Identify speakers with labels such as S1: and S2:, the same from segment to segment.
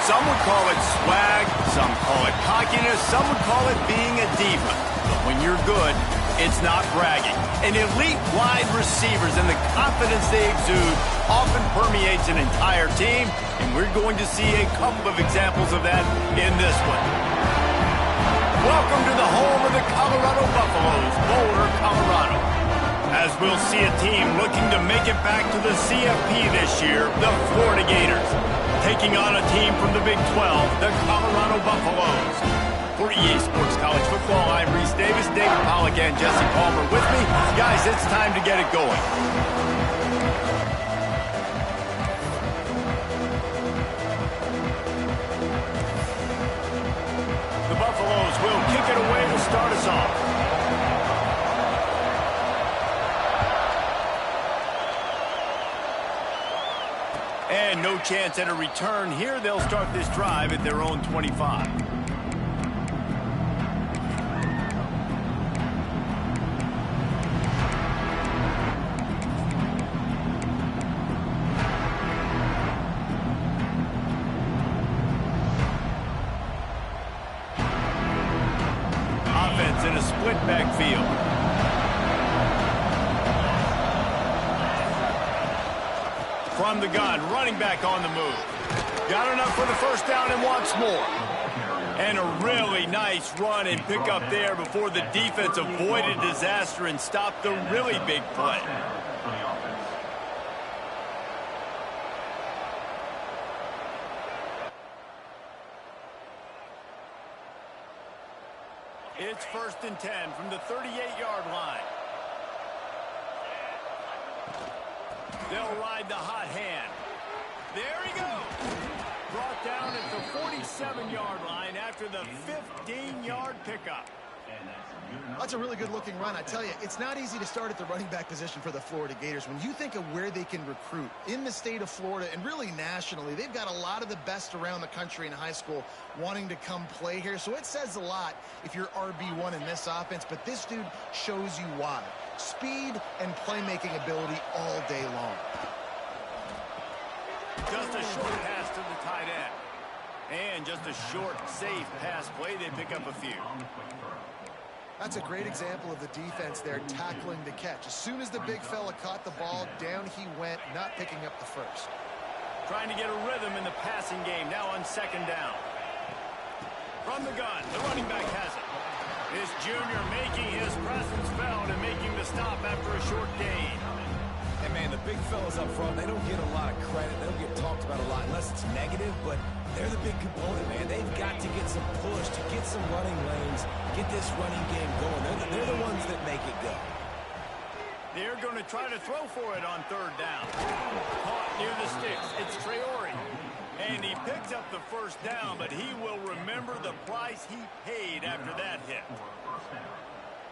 S1: Some would call it swag, some call it cockiness, some would call it being a diva. But when you're good, it's not bragging. And elite wide receivers and the confidence they exude often permeates an entire team, and we're going to see a couple of examples of that in this one. Welcome to the home of the Colorado Buffaloes, Boulder, Colorado. As we'll see a team looking to make it back to the CFP this year, the Florida Gators. Taking on a team from the Big 12, the Colorado Buffaloes. For EA Sports College Football, I'm Reese Davis, David Pollack, and Jesse Palmer with me. Guys, it's time to get it going. The Buffaloes will kick it away to start us off. And no chance at a return here. They'll start this drive at their own 25. Offense in a split backfield. From the gun, running back on the move. Got enough for the first down and wants more. And a really nice run and pick up there before the defense avoided disaster and stopped the really big play. It's 1st and 10 from the 38-yard line. They'll ride the hot hand. There he goes. Brought down at the 47-yard line after the 15-yard pickup.
S2: That's a really good-looking run. I tell you, it's not easy to start at the running back position for the Florida Gators. When you think of where they can recruit in the state of Florida and really nationally, they've got a lot of the best around the country in high school wanting to come play here. So it says a lot if you're RB1 in this offense, but this dude shows you why. Speed and playmaking ability all day long.
S1: Just a short pass to the tight end. And just a short, safe pass play. They pick up a few.
S2: That's a great example of the defense there tackling the catch. As soon as the big fella caught the ball, down he went, not picking up the first.
S1: Trying to get a rhythm in the passing game, now on 2nd down. From the gun, the running back has it. This junior making his presence felt and making the stop after a short gain.
S3: And man, the big fellas up front, they don't get a lot of credit. They don't get talked about a lot unless it's negative, but they're the big component, man. They've got to get some push, to get some running lanes, get this running game going. They're the ones that make it go.
S1: They're going to try to throw for it on 3rd down. Caught near the sticks. It's Traore. And he picks up the first down, but he will remember the price he paid after that hit.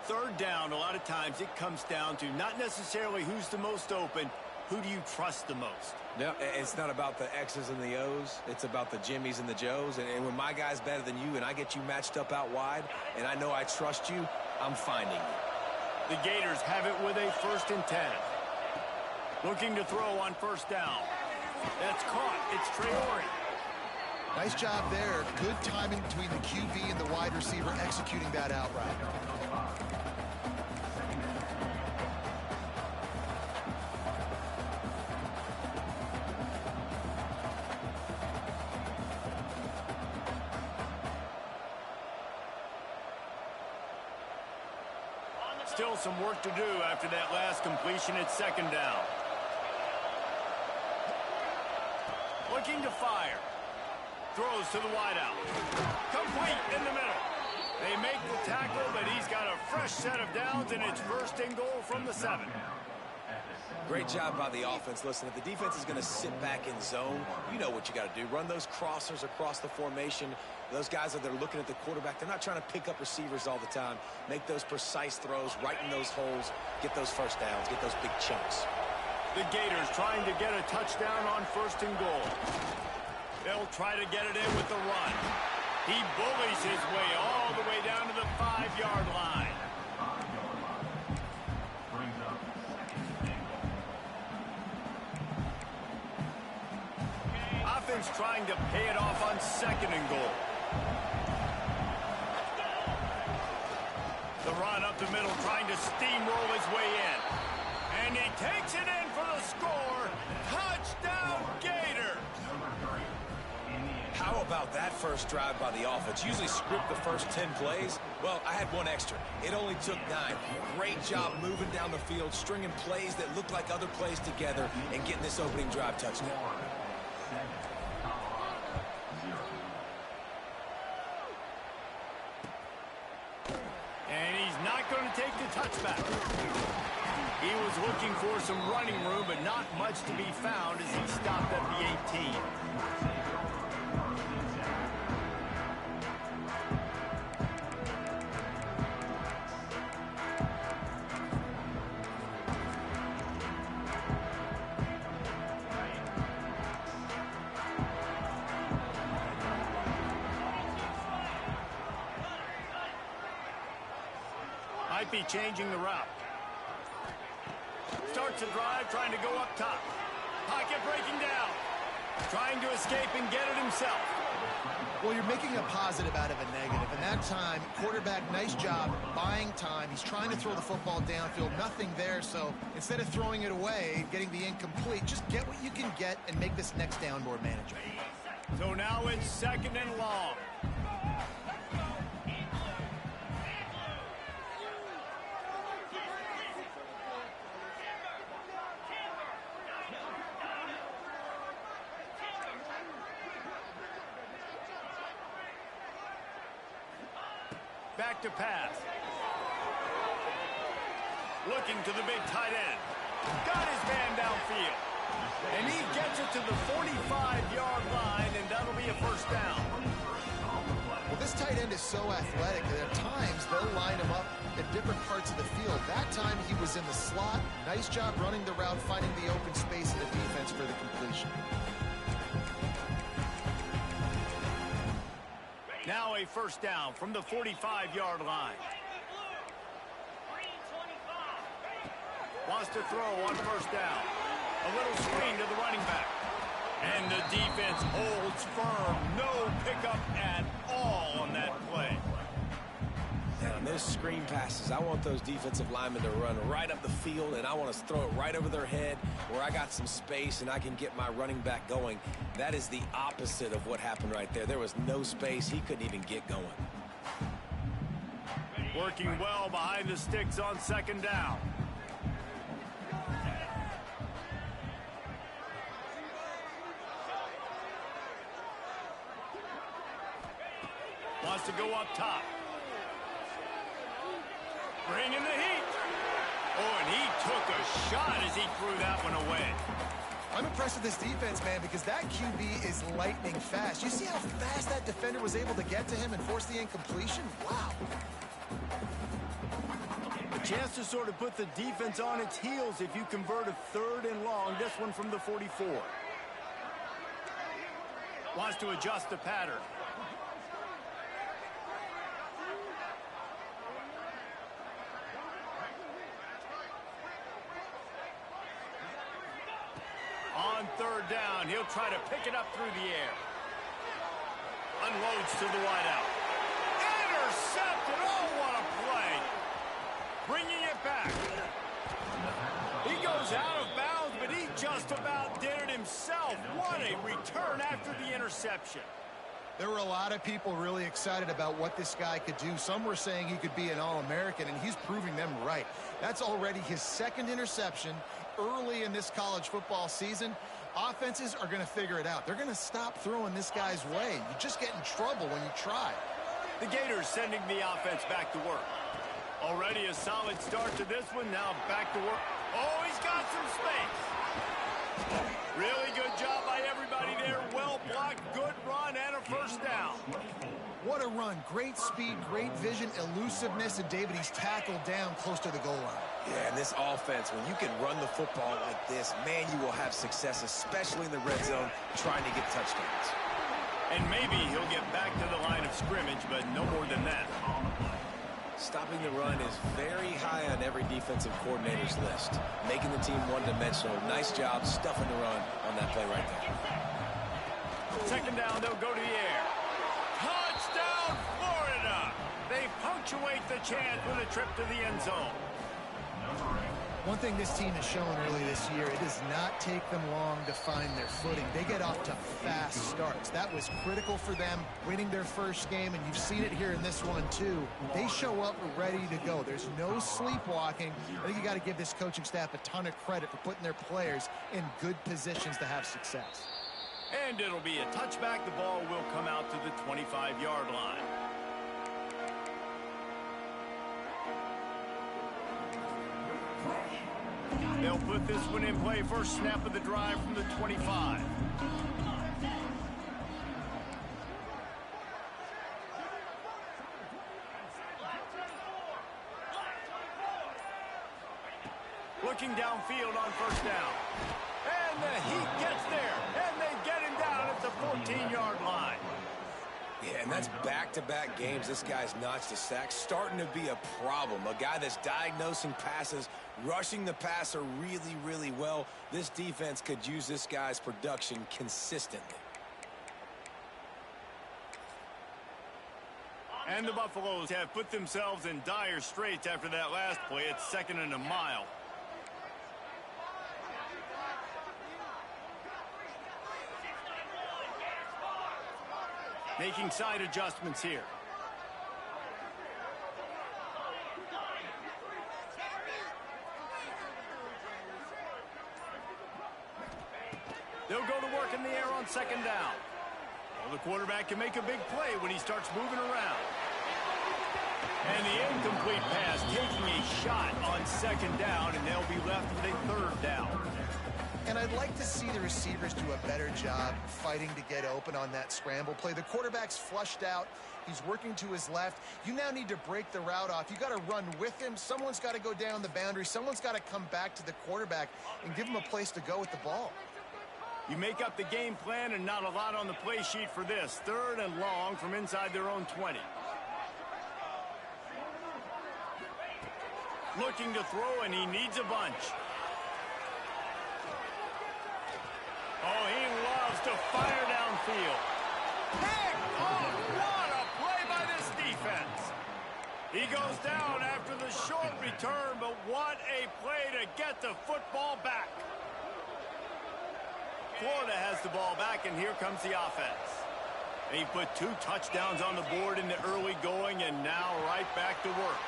S1: 3rd down, a lot of times it comes down to not necessarily who's the most open, who do you trust the most?
S3: No, it's not about the X's and the O's. It's about the Jimmys and the Joes. And when my guy's better than you and I get you matched up out wide and I know I trust you, I'm finding you.
S1: The Gators have it with a 1st and 10. Looking to throw on 1st down. That's caught. It's Traore.
S2: Nice job there. Good timing between the QB and the wide receiver executing that out route.
S1: Still some work to do after that last completion at 2nd down. Looking to fire. Throws to the wideout. Complete in the middle. They make the tackle, but he's got a fresh set of downs, and it's 1st and goal from the 7.
S3: Great job by the offense. Listen, if the defense is going to sit back in zone, you know what you got to do. Run those crossers across the formation. Those guys that are looking at the quarterback, they're not trying to pick up receivers all the time. Make those precise throws, right in those holes, get those first downs, get those big chunks.
S1: The Gators trying to get a touchdown on 1st and goal. They'll try to get it in with the run. He bullies his way all the way down to the 5-yard line. defense trying to pay it off on 2nd and goal. The run up the middle, trying to steamroll his way in. And he takes it in for the score. Touchdown, Gator!
S3: How about that first drive by the offense? Usually script the first 10 plays. Well, I had one extra. It only took 9. Great job moving down the field, stringing plays that look like other plays together, and getting this opening drive touchdown.
S1: And he's not going to take the touchback. He was looking for some running room, but not much to be found as he stopped at the 18. Might be changing the route. Starts a drive, trying to go up top. Pocket breaking down. Trying to escape and get it himself.
S2: Well, you're making a positive out of a negative. And that time, quarterback, nice job buying time. He's trying to throw the football downfield. Nothing there. So instead of throwing it away, getting the incomplete, just get what you can get and make this next down more manageable.
S1: So now it's 2nd and long. Back to pass. Looking to the big tight end. Got his man downfield. And he gets it to the 45-yard line, and that'll be a first down.
S2: Well, this tight end is so athletic that at times they'll line him up at different parts of the field. That time he was in the slot. Nice job running the route, finding the open space in the defense for the completion.
S1: Now a first down from the 45-yard line. Wants to throw on first down. A little screen to the running back. And the defense holds firm. No pickup at all on that play.
S3: And on those screen passes, I want those defensive linemen to run right up the field, and I want to throw it right over their head where I got some space and I can get my running back going. That is the opposite of what happened right there. There was no space. He couldn't even get going.
S1: Working well behind the sticks on 2nd down. Wants to go up top. Bringing the heat. Oh, and he took a shot as he threw that one away.
S2: I'm impressed with this defense, man, because that QB is lightning fast. You see how fast that defender was able to get to him and force the incompletion? Wow.
S1: A chance to sort of put the defense on its heels if you convert a 3rd and long. This one from the 44. Wants to adjust the pattern. On 3rd down, he'll try to pick it up through the air. Unloads to the wideout. Intercepted! Oh, what a play! Bringing it back. He goes out of bounds, but he just about did it himself. What a return after the interception.
S2: There were a lot of people really excited about what this guy could do. Some were saying he could be an All-American, and he's proving them right. That's already his 2nd interception early in this college football season. Offenses are going to figure it out. They're going to stop throwing this guy's way. You just get in trouble when you try.
S1: The Gators sending the offense back to work. Already a solid start to this one. Now back to work. Oh, he's got some space. Really good job by everybody there. Well blocked, good run, and a first down.
S2: What a run. Great speed, great vision, elusiveness, and David, he's tackled down close to the goal line.
S3: Yeah, and this offense, when you can run the football like this, man, you will have success, especially in the red zone, trying to get touchdowns.
S1: And maybe he'll get back to the line of scrimmage, but no more than that.
S3: Stopping the run is very high on every defensive coordinator's list. Making the team one-dimensional. Nice job stuffing the run on that play right there.
S1: Second down, they'll go to the air. Touchdown, Florida! They punctuate the chance with a trip to the end zone.
S2: One thing this team has shown early this year, it does not take them long to find their footing. They get off to fast starts. That was critical for them, winning their first game, and you've seen it here in this one too. They show up ready to go. There's no sleepwalking. I think you got to give this coaching staff a ton of credit for putting their players in good positions to have success.
S1: And it'll be a touchback. The ball will come out to the 25-yard line. They'll put this one in play. First snap of the drive from the 25. Looking downfield on first down. And the Heat gets there. And they get him down at the 14-yard line.
S3: Yeah, and that's back-to-back games. This guy's notched a sack, starting to be a problem. A guy that's diagnosing passes, rushing the passer really, really well. This defense could use this guy's production consistently.
S1: And the Buffaloes have put themselves in dire straits after that last play. It's 2nd and a mile. Making side adjustments here. They'll go to work in the air on second down. Well, the quarterback can make a big play when he starts moving around. And the incomplete pass taking a shot on second down, and they'll be left with a third down.
S2: And I'd like to see the receivers do a better job fighting to get open on that scramble play. The quarterback's flushed out. He's working to his left. You now need to break the route off. You got to run with him. Someone's got to go down the boundary. Someone's got to come back to the quarterback and give him a place to go with the ball.
S1: You make up the game plan and not a lot on the play sheet for this. 3rd and long from inside their own 20. Looking to throw, and he needs a bunch. Oh, he loves to fire downfield. Pick! Oh, what a play by this defense. He goes down after the short return, but what a play to get the football back. Florida has the ball back, and here comes the offense. He put 2 touchdowns on the board in the early going, and now right back to work.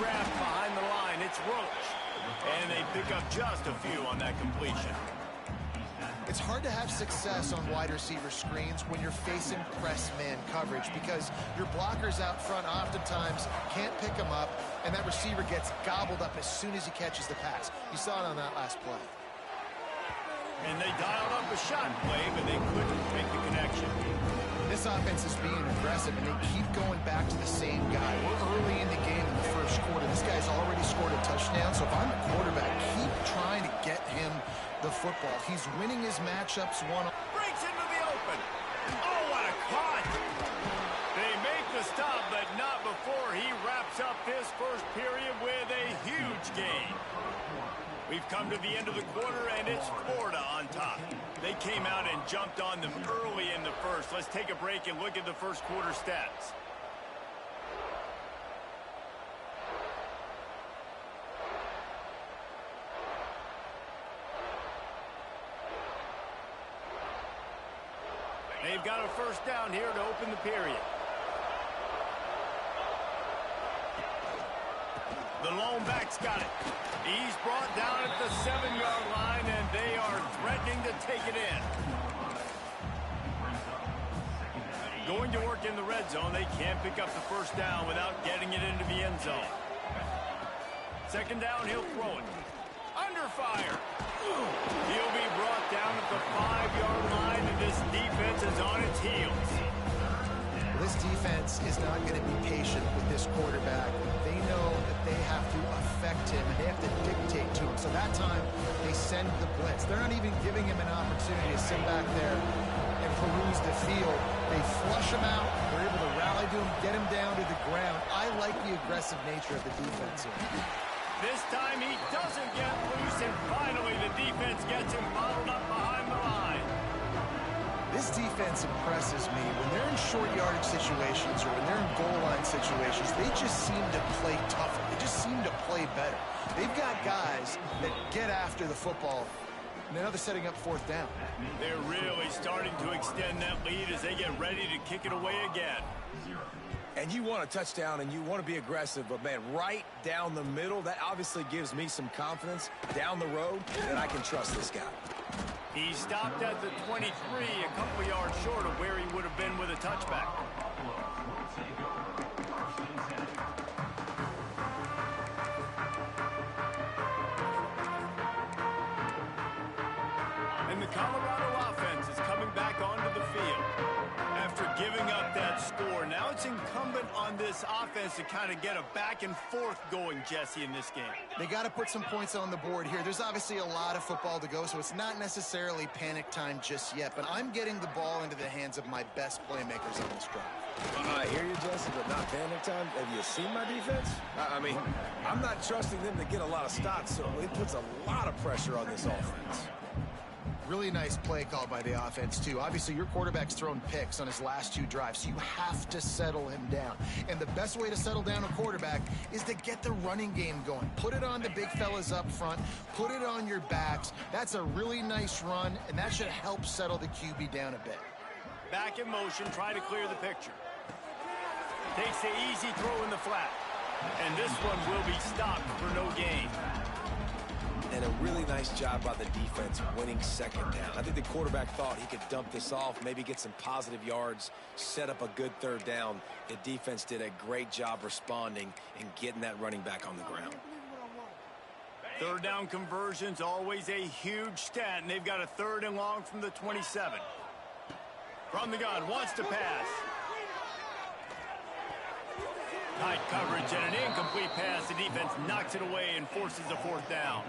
S1: Grabbed behind the line, it's Roach. And they pick up just a few on that completion.
S2: It's hard to have success on wide receiver screens when you're facing press man coverage because your blockers out front oftentimes can't pick them up, and that receiver gets gobbled up as soon as he catches the pass. You saw it on that last play.
S1: And they dialed up a shot play, but they couldn't make the connection.
S2: This offense is being aggressive, and they keep going back to the same guy. We're early in the game in the first quarter. This guy's already scored a touchdown, so if I'm the quarterback, keep trying to get him the football. He's winning his matchups one.
S1: Breaks into the open. Oh, what a caught. They make the stop, but not before he wraps up this first period with a huge gain. We've come to the end of the quarter, and it's Florida on top. They came out and jumped on them early in the first. Let's take a break and look at the first quarter stats. They've got a first down here to open the period. The lone back's got it. He's brought down at the 7-yard line, and they are threatening to take it in. Going to work in the red zone. They can't pick up the first down without getting it into the end zone. Second down, he'll throw it. Under fire. He'll be brought down at the 5-yard line, and this defense is on its heels.
S2: Well, this defense is not going to be patient with this quarterback. They know that they have to affect him, and they have to dictate to him. So that time, they send the blitz. They're not even giving him an opportunity to sit back there and peruse the field. They flush him out. They're able to rally to him, get him down to the ground. I like the aggressive nature of the defense here.
S1: This time he doesn't get loose, and finally the defense gets him bottled up behind the line.
S2: This defense impresses me. When they're in short yardage situations or when they're in goal line situations, they just seem to play tougher. They just seem to play better. They've got guys that get after the football. And now they're setting up fourth down.
S1: They're really starting to extend that lead as they get ready to kick it away again.
S3: And you want a touchdown and you want to be aggressive, but man, right down the middle, that obviously gives me some confidence down the road that I can trust this guy.
S1: He stopped at the 23, a couple yards short of where he would have been with a touchback. And the Colorado offense is coming back onto the field. After giving up that score, now it's incumbent on this offense to kind of get a back and forth going, Jesse, in this game.
S2: They got to put some points on the board here. There's obviously a lot of football to go, so it's not necessarily panic time just yet, but I'm getting the ball into the hands of my best playmakers on this drive.
S3: I hear you, Jesse, but not panic time. Have you seen my defense? I mean, I'm not trusting them to get a lot of stops, so it puts a lot of pressure on this offense.
S2: Really nice play called by the offense, too. Obviously, your quarterback's thrown picks on his last two drives, so you have to settle him down. And the best way to settle down a quarterback is to get the running game going. Put it on the big fellas up front. Put it on your backs. That's a really nice run, and that should help settle the QB down a bit.
S1: Back in motion, try to clear the picture. Takes the easy throw in the flat. And this one will be stopped for no gain.
S3: And a really nice job by the defense winning second down. I think the quarterback thought he could dump this off, maybe get some positive yards, set up a good third down. The defense did a great job responding and getting that running back on the ground.
S1: Third down conversion's always a huge stat, and they've got a 3rd and long from the 27. From the gun, wants to pass. Tight coverage and an incomplete pass. The defense knocks it away and forces a 4th down.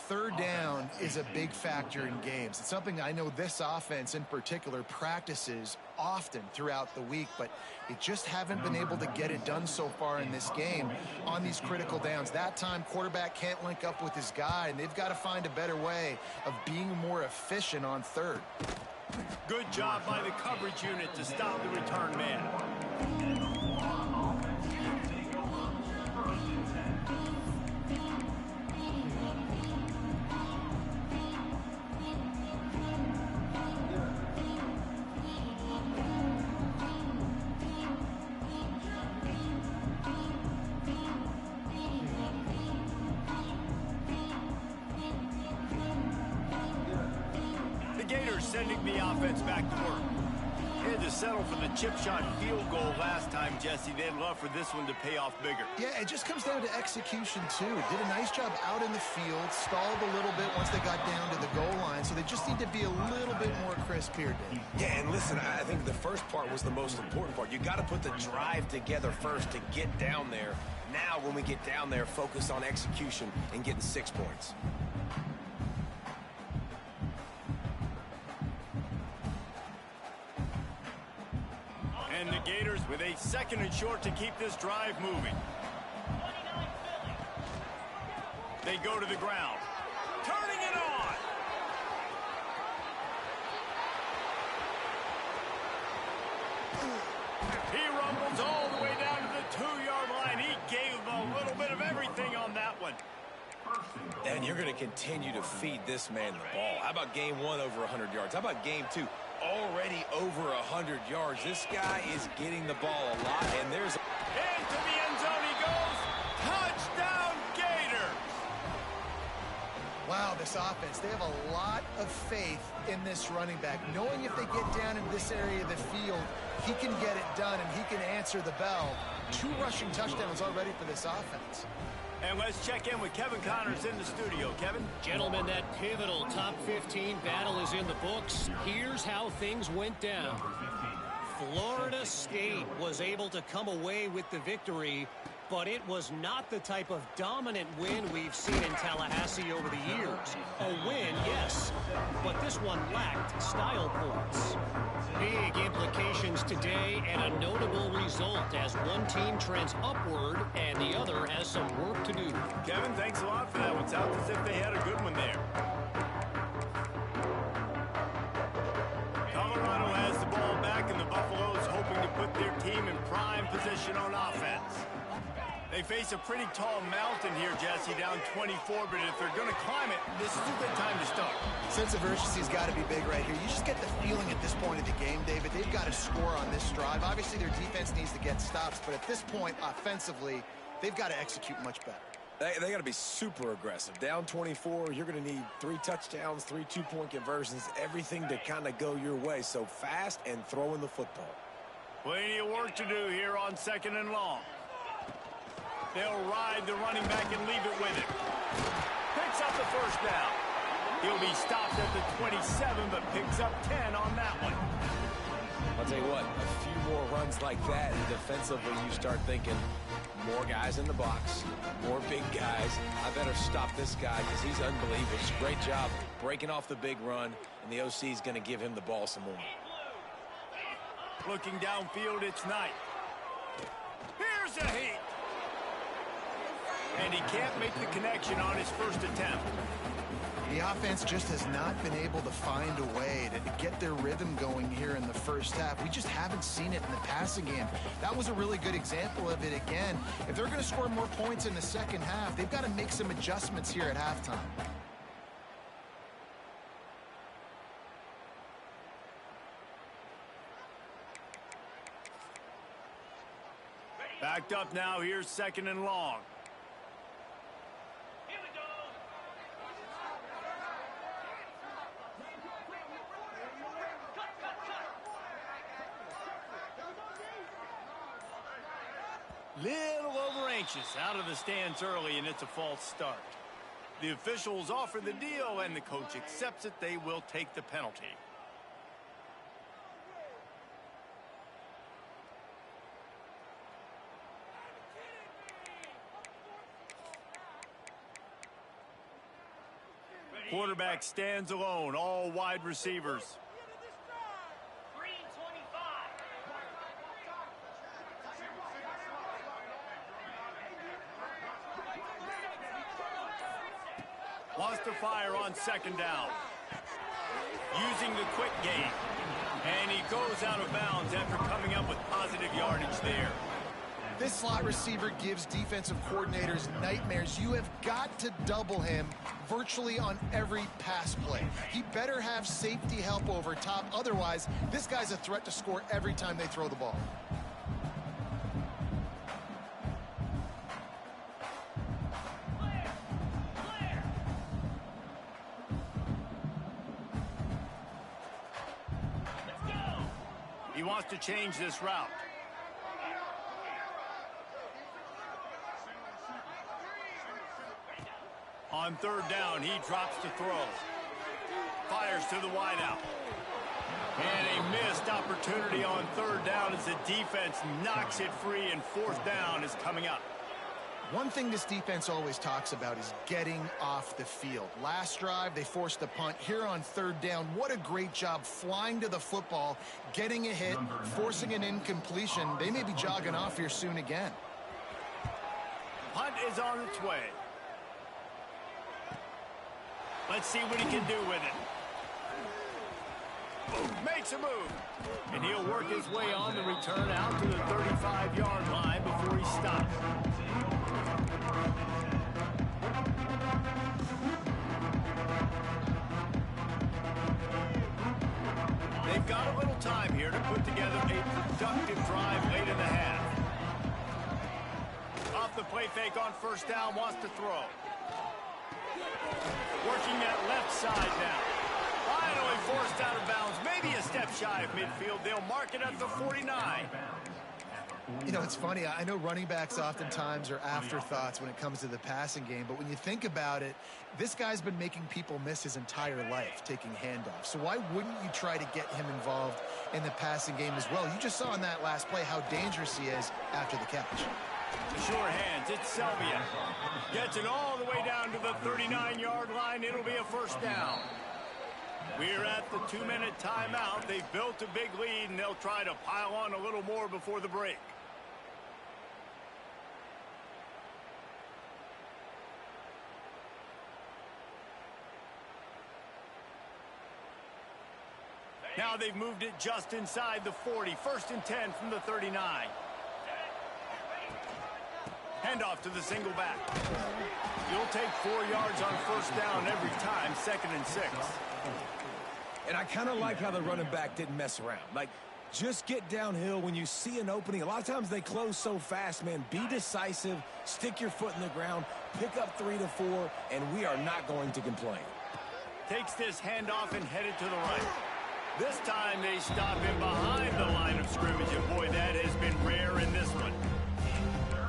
S2: Third down is a big factor in games. It's something I know this offense in particular practices often throughout the week, but they just haven't been able to get it done so far in this game on these critical downs. That time, quarterback can't link up with his guy, and they've got to find a better way of being more efficient on third.
S1: Good job by the coverage unit to stop the return man. Sending the offense back to work. They had to settle for the chip shot field goal last time, Jesse. They'd love for this one to pay off bigger.
S2: Yeah, it just comes down to execution, too. Did a nice job out in the field, stalled a little bit once they got down to the goal line, so they just need to be a little bit more crisp here, Dave.
S3: Yeah, and listen, I think the first part was the most important part. You got to put the drive together first to get down there. Now, when we get down there, focus on execution and getting 6 points.
S1: And the Gators with a 2nd and short to keep this drive moving. They go to the ground. Turning it on. He rumbles all the way down to the 2-yard line. He gave a little bit of everything on that one.
S3: And you're going to continue to feed this man the ball. How about game 1 over 100 yards? How about game 2? Already over 100 yards. This guy is getting the ball a lot, and there's...
S1: Into the end zone he goes. Touchdown, Gators!
S2: Wow, this offense, they have a lot of faith in this running back. Knowing if they get down in this area of the field, he can get it done, and he can answer the bell. 2 rushing touchdowns already for this offense.
S1: And let's check in with Kevin Connors in the studio. Kevin?
S4: Gentlemen, that pivotal top 15 battle is in the books. Here's how things went down. Florida State was able to come away with the victory, but it was not the type of dominant win we've seen in Tallahassee over the years. A win, yes, but this one lacked style points. Big implications today and a notable result as one team trends upward and the other has some work to do.
S1: Kevin, thanks a lot for that. It sounds as if they had a good one there. their team in prime position on offense. They face a pretty tall mountain here, Jesse, down 24, but if they're going to climb it, this is a good time to start.
S2: Sense of urgency's got to be big right here. You just get the feeling at this point of the game, David, they've got to score on this drive. Obviously, their defense needs to get stops, but at this point, offensively, they've got to execute much better.
S3: They got to be super aggressive. Down 24, you're going to need 3 touchdowns, 3 two-point conversions, everything to kind of go your way. So fast and throwing the football.
S1: Plenty of work to do here on 2nd and long. They'll ride the running back and leave it with him. Picks up the first down. He'll be stopped at the 27, but picks up 10 on that one.
S3: I'll tell you what, a few more runs like that, and defensively you start thinking, more guys in the box, more big guys. I better stop this guy because he's unbelievable. It's a great job breaking off the big run, and the OC is going to give him the ball some more.
S1: Looking downfield, it's Knight. Here's a heat. And he can't make the connection on his first attempt.
S2: The offense just has not been able to find a way to get their rhythm going here in the first half. We just haven't seen it in the passing game. That was a really good example of it again. If they're going to score more points in the second half, they've got to make some adjustments here at halftime.
S1: Backed up now, here's 2nd and long. Little over anxious, out of the stands early, and it's a false start. The officials offer the deal, and the coach accepts it. They will take the penalty. Quarterback stands alone, all wide receivers. Wants to fire on 2nd down. Using the quick game. And he goes out of bounds after coming up with positive yardage there.
S2: This slot receiver gives defensive coordinators nightmares. You have got to double him virtually on every pass play. He better have safety help over top. Otherwise, this guy's a threat to score every time they throw the ball. He wants to change this route. On 3rd down, he drops to throw. Fires to the wideout. And a missed opportunity on 3rd down as the defense knocks it free, and 4th down is coming up. One thing this defense always talks about is getting off the field. Last drive, they forced the punt. Here on 3rd down, what a great job flying to the football, getting a hit, forcing an incompletion. They may be jogging off here soon again. Punt is on its way. Let's see what he can do with it. Makes a move. And he'll work his way on the return out to the 35-yard line before he stops. They've got a little time here to put together a productive drive late in the half. Off the play fake on 1st down, wants to throw. Working that left side now. Finally forced out of bounds. Maybe a step shy of midfield. They'll mark it at the 49. You know, it's funny. I know running backs oftentimes are afterthoughts when it comes to the passing game, but when you think about it, this guy's been making people miss his entire life taking handoffs. So why wouldn't you try to get him involved in the passing game as well? You just saw in that last play how dangerous he is after the catch. Sure hands, it's Sylvia. Gets it all the way down to the 39-yard line. It'll be a 1st down. We're at the 2-minute timeout. They've built a big lead, and they'll try to pile on a little more before the break.
S1: Now they've moved it just inside the 40. 1st and 10 from the 39. Handoff to the single back. You'll take 4 yards on 1st down every time, 2nd and 6.
S3: And I kind of like how the running back didn't mess around. Like, just get downhill when you see an opening. A lot of times they close so fast, man. Be decisive, stick your foot in the ground, pick up 3 to 4, and we are not going to complain.
S1: Takes this handoff and headed to the right. This time they stop him behind the line of scrimmage, and boy, that has been rare in this one.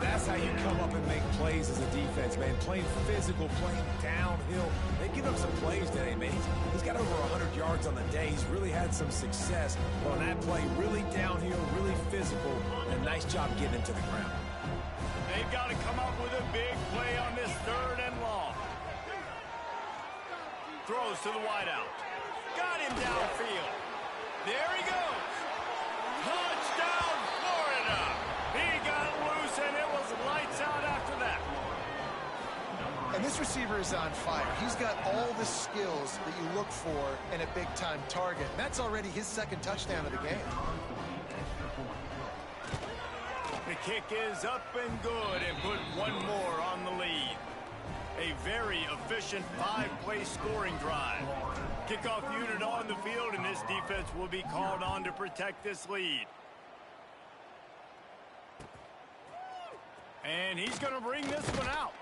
S3: That's how you come up and make plays as a defense, man. Playing physical, playing downhill. They give up some plays today, man. He's got over 100 yards on the day. He's really had some success. But on that play, really downhill, really physical, and a nice job getting him to the ground.
S1: They've got to come up with a big play on this 3rd and long. Throws to the wideout. Got him downfield. There he goes. Touchdown, Florida. He got loose, and it was lights out after that.
S2: And this receiver is on fire. He's got all the skills that you look for in a big-time target. And that's already his 2nd touchdown of the game.
S1: The kick is up and good, and put one more on the lead. A very efficient 5-play scoring drive. Kickoff unit on the field, and this defense will be called on to protect this lead. And he's going to bring this one out.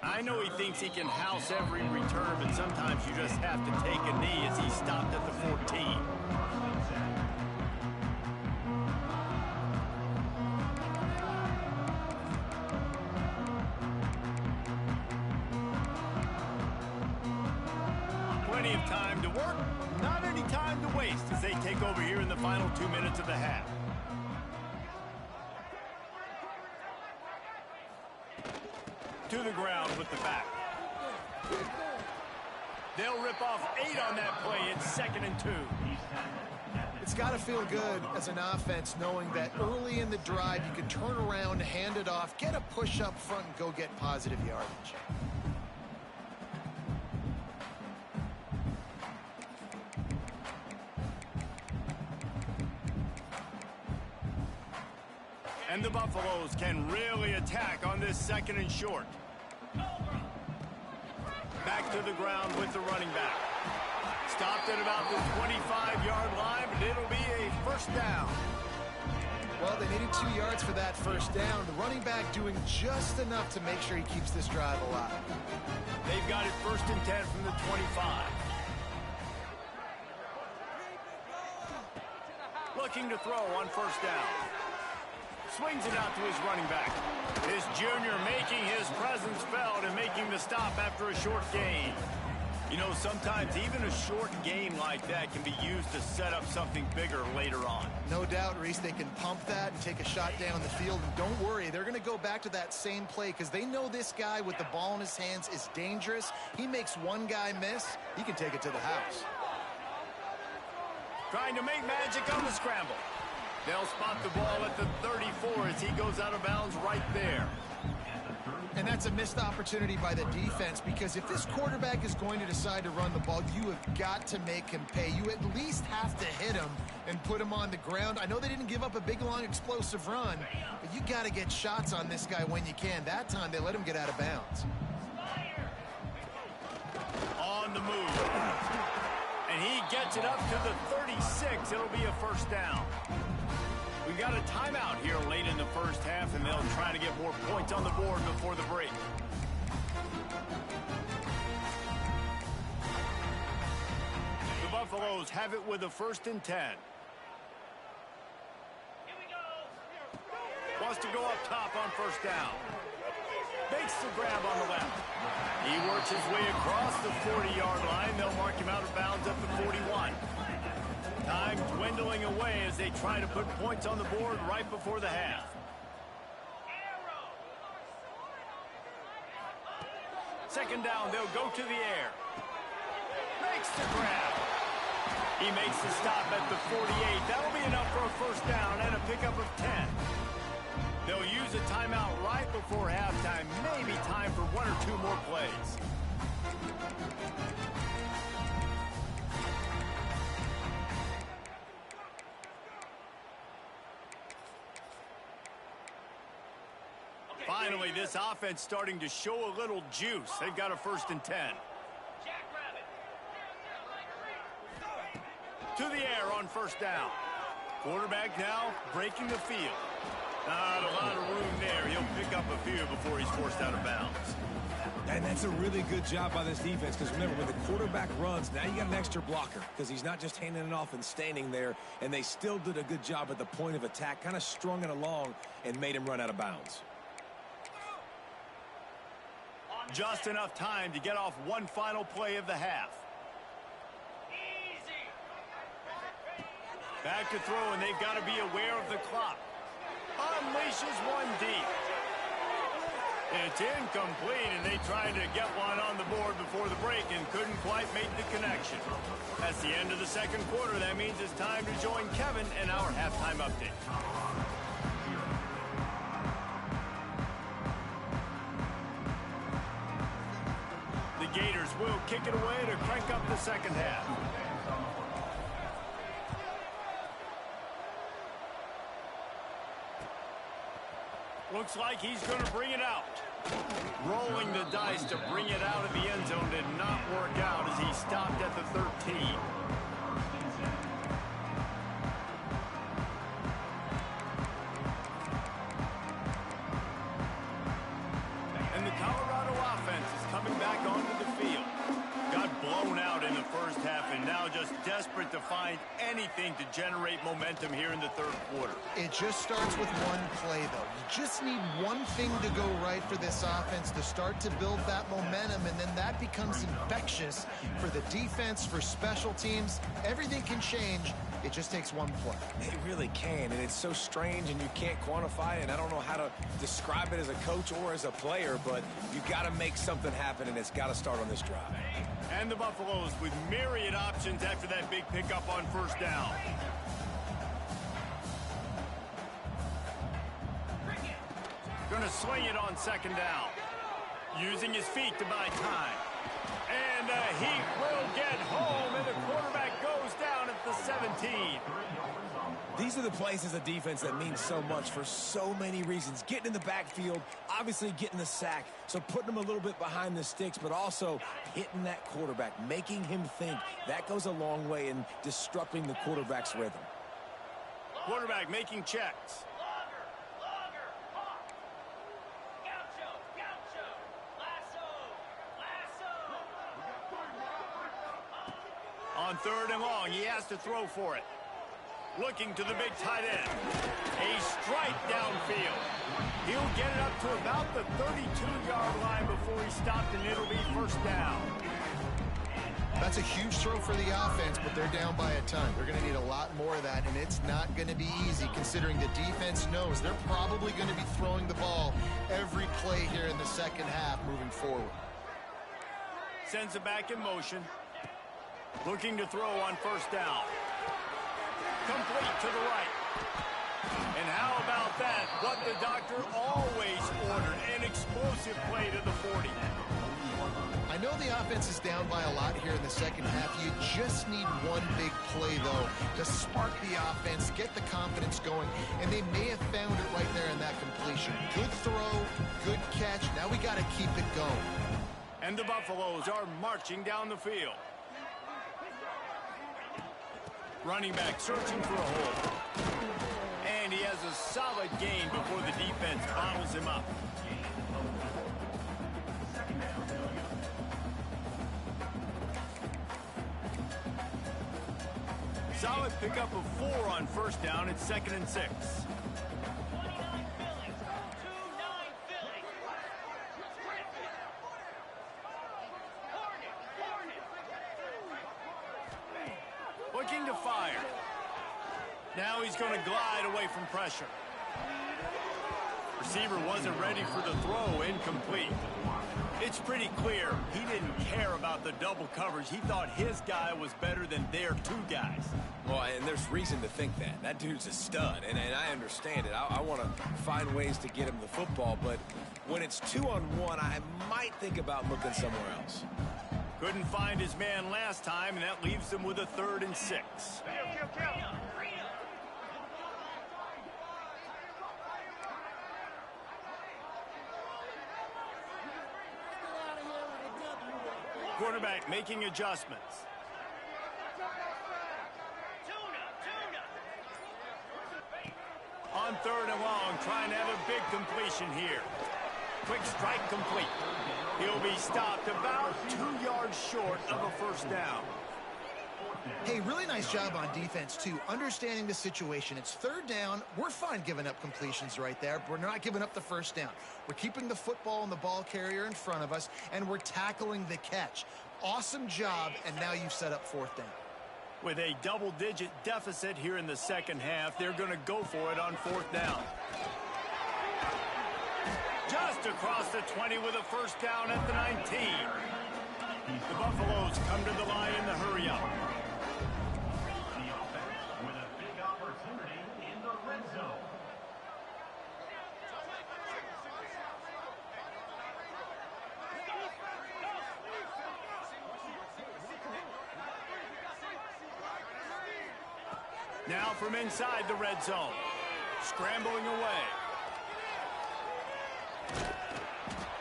S1: I know he thinks he can house every return, but sometimes you just have to take a knee as he stopped at the 14. Plenty of time to work, not any time to waste as they take over here in the final 2 minutes of the half. To the ground with the back. They'll rip off 8 on that play. It's 2nd and 2.
S2: It's got to feel good as an offense knowing that early in the drive you can turn around, hand it off, get a push up front, and go get positive yardage.
S1: And the Buffaloes can really attack on this 2nd and short. Back to the ground with the running back. Stopped at about the 25-yard line, but it'll be a 1st down.
S2: Well, they needed 2 yards for that 1st down. The running back doing just enough to make sure he keeps this drive alive.
S1: They've got it 1st and 10 from the 25. Looking to throw on 1st down. Swings it out to his running back. This junior making his presence felt and making the stop after a short gain. You know, sometimes even a short game like that can be used to set up something bigger later on.
S2: No doubt, Reese, they can pump that and take a shot down the field. And don't worry, they're going to go back to that same play because they know this guy with the ball in his hands is dangerous. He makes one guy miss, he can take it to the house.
S1: Trying to make magic on the scramble. They'll spot the ball at the 34 as he goes out of bounds right there.
S2: And that's a missed opportunity by the defense because if this quarterback is going to decide to run the ball, you have got to make him pay. You at least have to hit him and put him on the ground. I know they didn't give up a big, long, explosive run, but you got to get shots on this guy when you can. That time they let him get out of bounds.
S1: On the move. And he gets it up to the 36. It'll be a 1st down. We got a timeout here late in the 1st half, and they'll try to get more points on the board before the break. The Buffaloes have it with a 1st and 10. Wants to go up top on 1st down. Makes the grab on the left. He works his way across the 40-yard line. They'll mark him out of bounds at the 41. Time dwindling away as they try to put points on the board right before the half. Second down, they'll go to the air. Makes the grab. He makes the stop at the 48. That'll be enough for a 1st down and a pickup of 10. They'll use a timeout right before halftime. Maybe time for 1 or 2 more plays. Finally, this offense starting to show a little juice. They've got a 1st and 10. To the air on 1st down. Quarterback now breaking the field. Not a lot of room there. He'll pick up a few before he's forced out of bounds.
S3: And that's a really good job by this defense, because remember, when the quarterback runs, now you got an extra blocker, because he's not just handing it off and standing there, and they still did a good job at the point of attack, kind of strung it along and made him run out of bounds.
S1: Just enough time to get off one final play of the half. Back to throw, and they've got to be aware of the clock. Unleashes one deep. It's incomplete, and they tried to get one on the board before the break and couldn't quite make the connection. That's the end of the 2nd quarter. That means it's time to join Kevin in our halftime update. The Gators will kick it away to crank up the 2nd half. Looks like he's going to bring it out. Rolling the dice to bring it out of the end zone did not work out as he stopped at the 13. And the Colorado offense is coming back onto the field. Got blown out in the 1st half and now just desperate to find anything to generate momentum here in the 3rd quarter.
S2: It just starts with one play, though. You just need one thing to go right for this offense to start to build that momentum, and then that becomes infectious for the defense, for special teams. Everything can change. It just takes one play.
S3: It really can, and it's so strange, and you can't quantify it, and I don't know how to describe it as a coach or as a player, but you got to make something happen, and it's got to start on this drive.
S1: And the Buffaloes with myriad options after that big pickup on 1st down. Going to sling it on 2nd down. Using his feet to buy time. And he will get home, and the quarterback goes down at the 17.
S3: These are the plays as a defense that mean so much for so many reasons. Getting in the backfield, obviously getting the sack, so putting him a little bit behind the sticks, but also hitting that quarterback, making him think. That goes a long way in disrupting the quarterback's rhythm.
S1: Quarterback making checks. On 3rd and long, he has to throw for it. Looking to the big tight end. A strike downfield. He'll get it up to about the 32-yard line before he stopped, and it'll be 1st down.
S2: That's a huge throw for the offense, but they're down by a ton. They're going to need a lot more of that, and it's not going to be easy considering the defense knows they're probably going to be throwing the ball every play here in the 2nd half moving forward.
S1: Sends it back in motion. Looking to throw on 1st down. Complete to the right. And how about that? What the doctor always ordered. An explosive play to the 40.
S2: I know the offense is down by a lot here in the 2nd half. You just need one big play, though, to spark the offense, get the confidence going, and they may have found it right there in that completion. Good throw, good catch. Now we got to keep it going.
S1: And the Buffaloes are marching down the field. Running back searching for a hole. And he has a solid gain before the defense bottles him up. Solid pickup of 4 on 1st down. It's 2nd and 6. Looking to fire. Now he's going to glide away from pressure. Receiver wasn't ready for the throw. Incomplete. It's pretty clear he didn't care about the double coverage. He thought his guy was better than their 2 guys.
S3: Well, and there's reason to think that. That dude's a stud, and I understand it. I want to find ways to get him the football, but when it's 2-on-1, I might think about looking somewhere else.
S1: Couldn't find his man last time, and that leaves him with a 3rd and 6. quarterback making adjustments. On 3rd and long, trying to have a big completion here. Quick strike complete. He'll be stopped about 2 yards short of a first down.
S2: Hey, really nice job on defense, too. Understanding the situation. It's 3rd down. We're fine giving up completions right there, but we're not giving up the first down. We're keeping the football and the ball carrier in front of us, and we're tackling the catch. Awesome job, and now you've set up 4th down.
S1: With a double-digit deficit here in the second half, they're going to go for it on 4th down. Just across the 20 with a first down at the 19. The Buffaloes come to the line in the hurry-up.
S5: The offense with a big opportunity in the red zone.
S1: Now from inside the red zone. Scrambling away.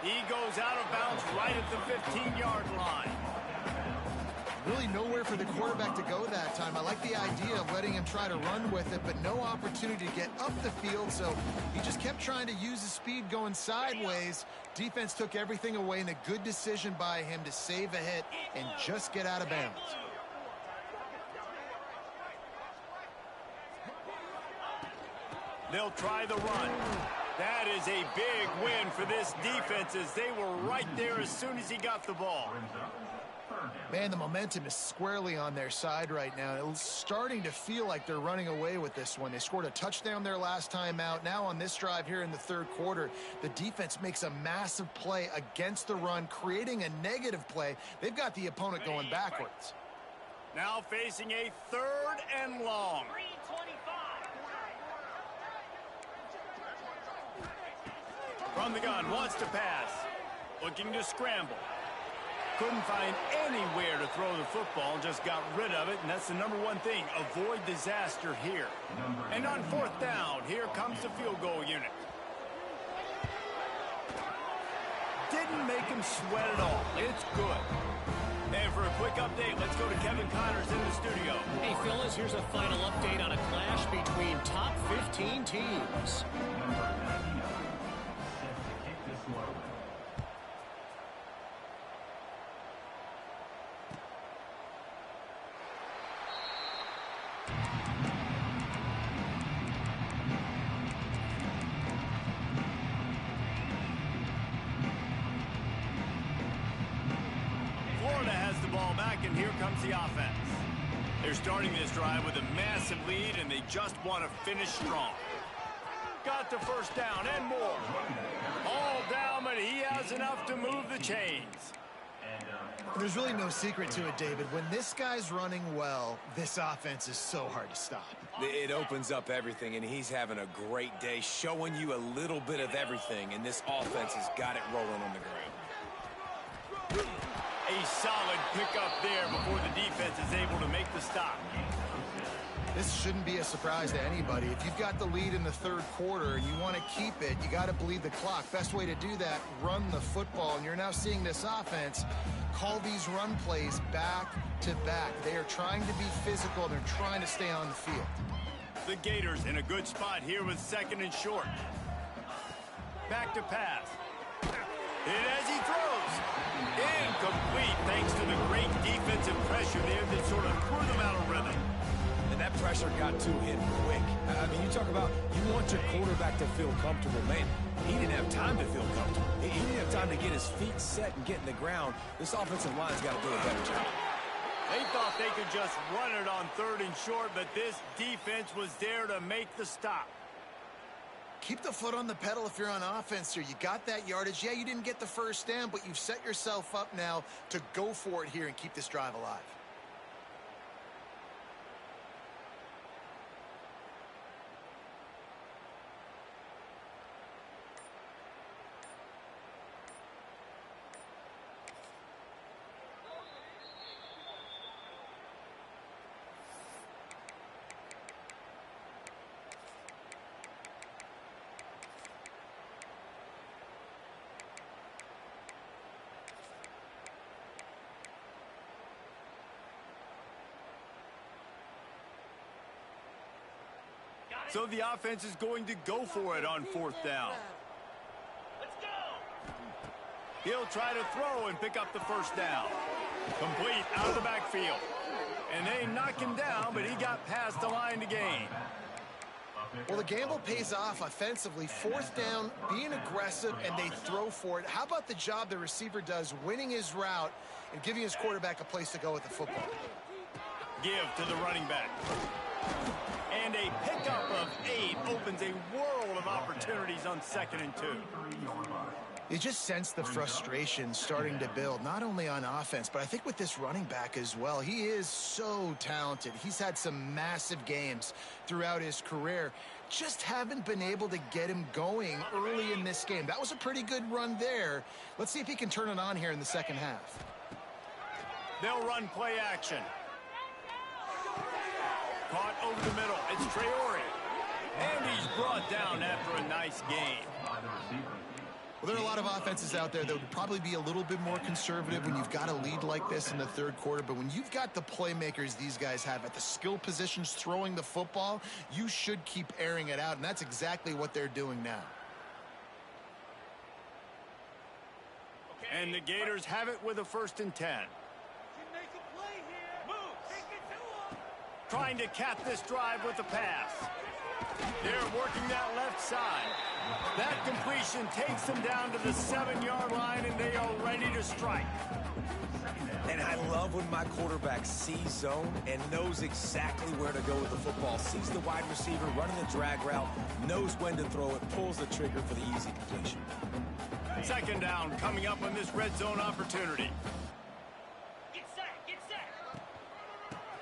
S1: He goes out of bounds right at the 15-yard line.
S2: Really nowhere for the quarterback to go that time. I like the idea of letting him try to run with it, but no opportunity to get up the field, so he just kept trying to use his speed going sideways. Defense took everything away, and a good decision by him to save a hit and just get out of bounds.
S1: They'll try the run. That is a big win for this defense as they were right there as soon as he got the ball.
S2: Man, the momentum is squarely on their side right now. It's starting to feel like they're running away with this one. They scored a touchdown their last time out. Now on this drive here in the 3rd quarter, the defense makes a massive play against the run, creating a negative play. They've got the opponent going backwards.
S1: Now facing a 3rd and long. From the gun, wants to pass. Looking to scramble. Couldn't find anywhere to throw the football, just got rid of it, and that's the #1 thing. Avoid disaster here. And on 4th down, here comes the field goal unit. Didn't make him sweat at all. It's good. And for a quick update, let's go to Kevin Connors in the studio.
S4: Hey, fellas, here's a final update on a clash between top 15 teams.
S1: Florida has the ball back, and here comes the offense. They're starting this drive with a massive lead, and they just want to finish strong. Got the first down and more. All down, but he has enough to move the chains.
S2: There's really no secret to it, David. When this guy's running well, this offense is so hard to stop.
S3: It opens up everything, and he's having a great day, showing you a little bit of everything, and this offense has got it rolling on the ground.
S1: A solid pickup there before the defense is able to make the stop.
S2: This shouldn't be a surprise to anybody. If you've got the lead in the 3rd quarter and you want to keep it, you got to bleed the clock. Best way to do that, run the football. And you're now seeing this offense call these run plays back to back. They are trying to be physical. They're trying to stay on the field.
S1: The Gators in a good spot here with 2nd and short. Back to pass. Hit as he throws. Incomplete thanks to the great defensive pressure there that sort of threw them out of rhythm.
S3: And that pressure got to him quick. I mean, you talk about you want your quarterback to feel comfortable. Man, he didn't have time to feel comfortable. He didn't have time to get his feet set and get in the ground. This offensive line's got to do a better job.
S1: They thought they could just run it on 3rd and short, but this defense was there to make the stop.
S2: Keep the foot on the pedal if you're on offense here. You got that yardage. Yeah, you didn't get the first down, but you've set yourself up now to go for it here and keep this drive alive.
S1: So the offense is going to go for it on 4th down. He'll try to throw and pick up the 1st down. Complete out of the backfield. And they knock him down, but he got past the line to gain.
S2: Well, the gamble pays off offensively. 4th down, being aggressive, and they throw for it. How about the job the receiver does winning his route and giving his quarterback a place to go with the football?
S1: Give to the running back. And a pickup of 8 opens a world of opportunities on 2nd and 2.
S2: You just sense the frustration starting to build, not only on offense, but I think with this running back as well. He is so talented. He's had some massive games throughout his career. Just haven't been able to get him going early in this game. That was a pretty good run there. Let's see if he can turn it on here in the second half.
S1: They'll run play action. Caught over the middle. It's Traore. And he's brought down after a nice gain.
S2: Well, there are a lot of offenses out there that would probably be a little bit more conservative when you've got a lead like this in the 3rd quarter. But when you've got the playmakers these guys have at the skill positions throwing the football, you should keep airing it out. And that's exactly what they're doing now.
S1: And the Gators have it with a 1st and 10. Trying to cap this drive with a pass. They're working that left side. That completion takes them down to the 7-yard line, and they are ready to strike.
S3: And I love when my quarterback sees zone and knows exactly where to go with the football. Sees the wide receiver running the drag route, knows when to throw it, pulls the trigger for the easy completion.
S1: 2nd down coming up on this red zone opportunity.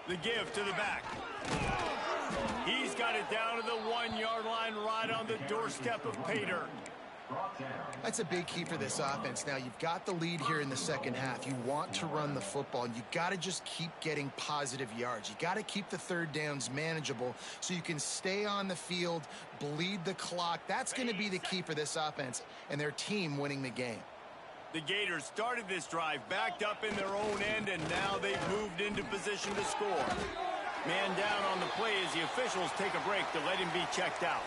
S1: The give to the back. He's got it down to the 1-yard line right on the doorstep of Pater.
S2: That's a big key for this offense. Now, you've got the lead here in the second half. You want to run the football, and you've got to just keep getting positive yards. You got to keep the 3rd downs manageable so you can stay on the field, bleed the clock. That's going to be the key for this offense and their team winning the game.
S1: The Gators started this drive backed up in their own end, and now they've moved into position to score. Man down on the play as the officials take a break to let him be checked out.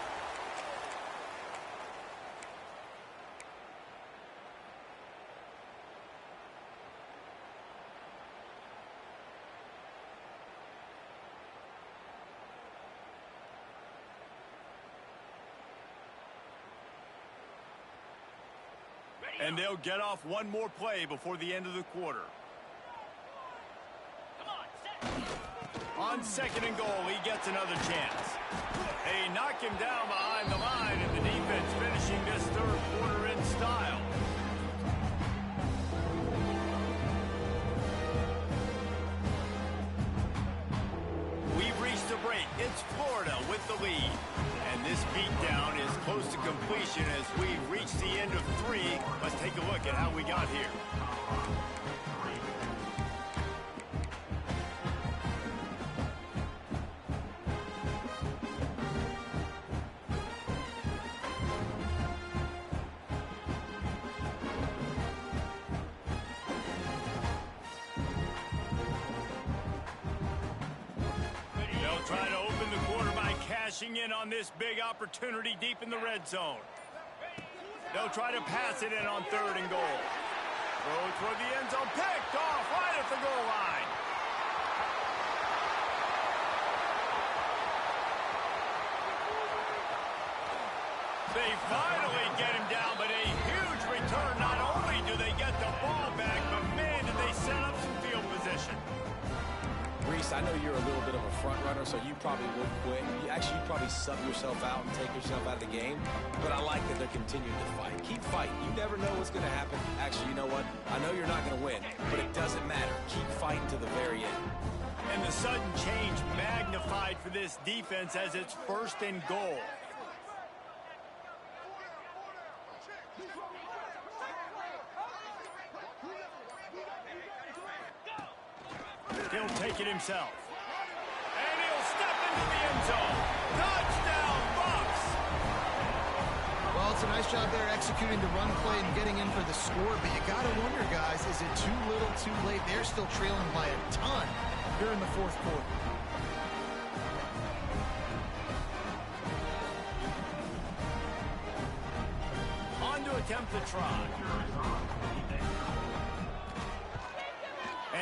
S1: And they'll get off one more play before the end of the quarter. On 2nd and goal, he gets another chance. They knock him down behind the line, and the defense finishing this 3rd quarter in style. We've reached a break. It's Florida with the lead. And this beatdown is close to completion as we've reached the end of 3. Let's take a look at how we got here. They'll try to open the quarter by cashing in on this big opportunity deep in the red zone. They'll try to pass it in on 3rd and goal. Throw toward the end zone, picked off right at the goal line. They finally get him down, but a huge return. Not only do they get the ball back, but man, did they set up some field position.
S3: Reese, I know you're a little bit of a front runner, so you probably would quit. You'd probably sub yourself out and take yourself out of the game. But I like that they're continuing to fight. Keep fighting. You never know what's going to happen. Actually, you know what? I know you're not going to win, but it doesn't matter. Keep fighting to the very end.
S1: And the sudden change magnified for this defense as it's 1st and goal. He'll take it himself. And he'll step into the end zone. Touchdown, Bucks!
S2: Well, it's a nice job there executing the run play and getting in for the score, but you got to wonder, guys, is it too little, too late? They're still trailing by a ton here in the 4th quarter.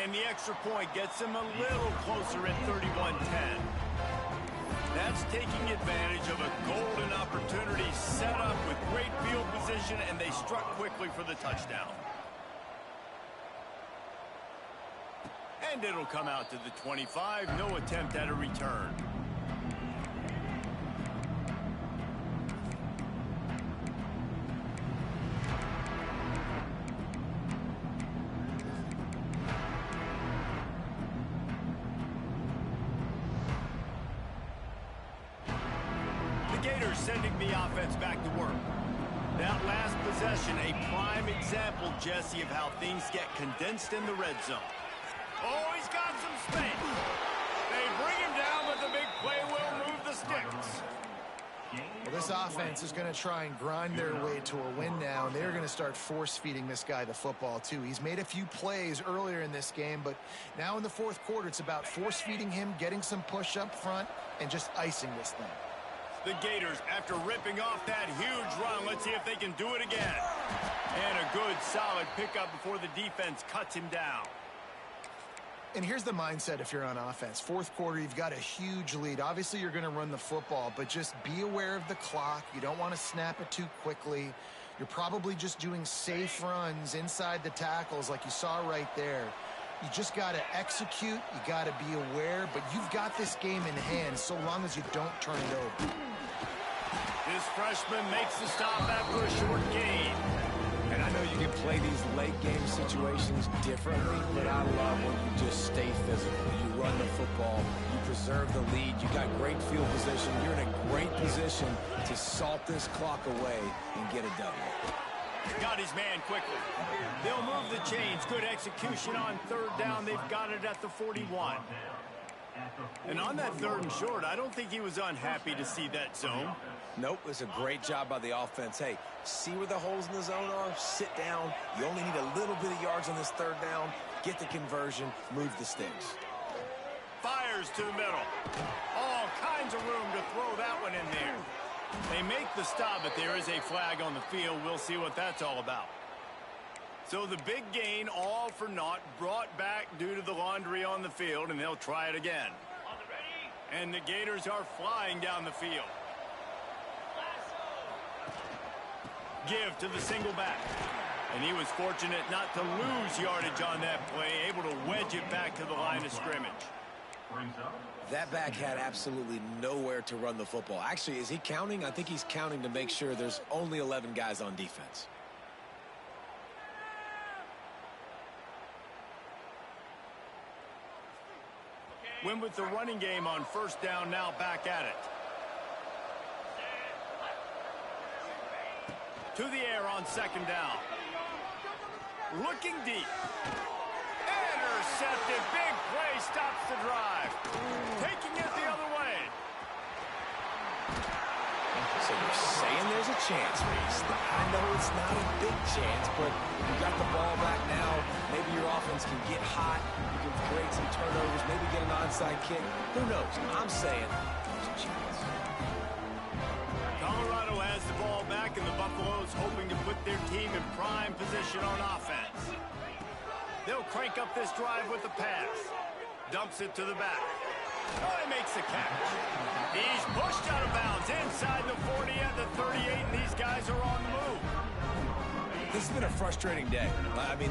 S1: And the extra point gets them a little closer at 31-10. That's taking advantage of a golden opportunity set up with great field position, and they struck quickly for the touchdown. And it'll come out to the 25. No attempt at a return. Gators sending the offense back to work. That last possession, a prime example, Jesse, of how things get condensed in the red zone. Oh, he's got some space. They bring him down, but the big play will move the sticks.
S2: Well, this offense is going to try and grind their way to a win now, and they're going to start force-feeding this guy the football, too. He's made a few plays earlier in this game, but now in the fourth quarter, it's about force-feeding him, getting some push up front, and just icing this thing.
S1: The Gators, after ripping off that huge run, let's see if they can do it again. And a good, solid pickup before the defense cuts him down.
S2: And here's the mindset if you're on offense. Fourth quarter, you've got a huge lead. Obviously, you're going to run the football, but just be aware of the clock. You don't want to snap it too quickly. You're probably just doing safe runs inside the tackles like you saw right there. You just got to execute. You got to be aware, but you've got this game in hand so long as you don't turn it over.
S1: This freshman makes the stop after a short gain.
S3: And I know you can play these late game situations differently, but I love when you just stay physical. You run the football, you preserve the lead, you got great field position, you're in a great position to salt this clock away and get a W.
S1: Got his man quickly. They'll move the chains. Good execution on third down. They've got it at the 41. And on that third and short, I don't think he was unhappy to see that zone.
S3: Nope, it's a great job by the offense. Hey, see where the holes in the zone are? Sit down. You only need a little bit of yards on this third down. Get the conversion. Move the sticks.
S1: Fires to the middle. All kinds of room to throw that one in there. They make the stop, but there is a flag on the field. We'll see what that's all about. So the big gain, all for naught, brought back due to the laundry on the field, and they'll try it again. And the Gators are flying down the field. Give to the single back. And he was fortunate not to lose yardage on that play, able to wedge it back to the line of scrimmage.
S3: That back had absolutely nowhere to run the football. Actually, is he counting? I think he's counting to make sure there's only 11 guys on defense.
S1: Win with the running game on first down, now back at it. To the air on second down. Looking deep. Intercepted. Big play stops the drive. Taking it the other way.
S3: So you're saying there's a chance, Reese. I know it's not a big chance, but you got the ball back now. Maybe your offense can get hot. You can create some turnovers, maybe get an onside kick. Who knows? I'm saying there's a chance.
S1: Colorado has the ball back, and the Buffaloes hoping to put their team in prime position on offense. They'll crank up this drive with the pass. Dumps it to the back. Oh, he makes the catch. He's pushed out of bounds inside the 40 at the 38, and these guys are on the move.
S3: This has been a frustrating day. I mean,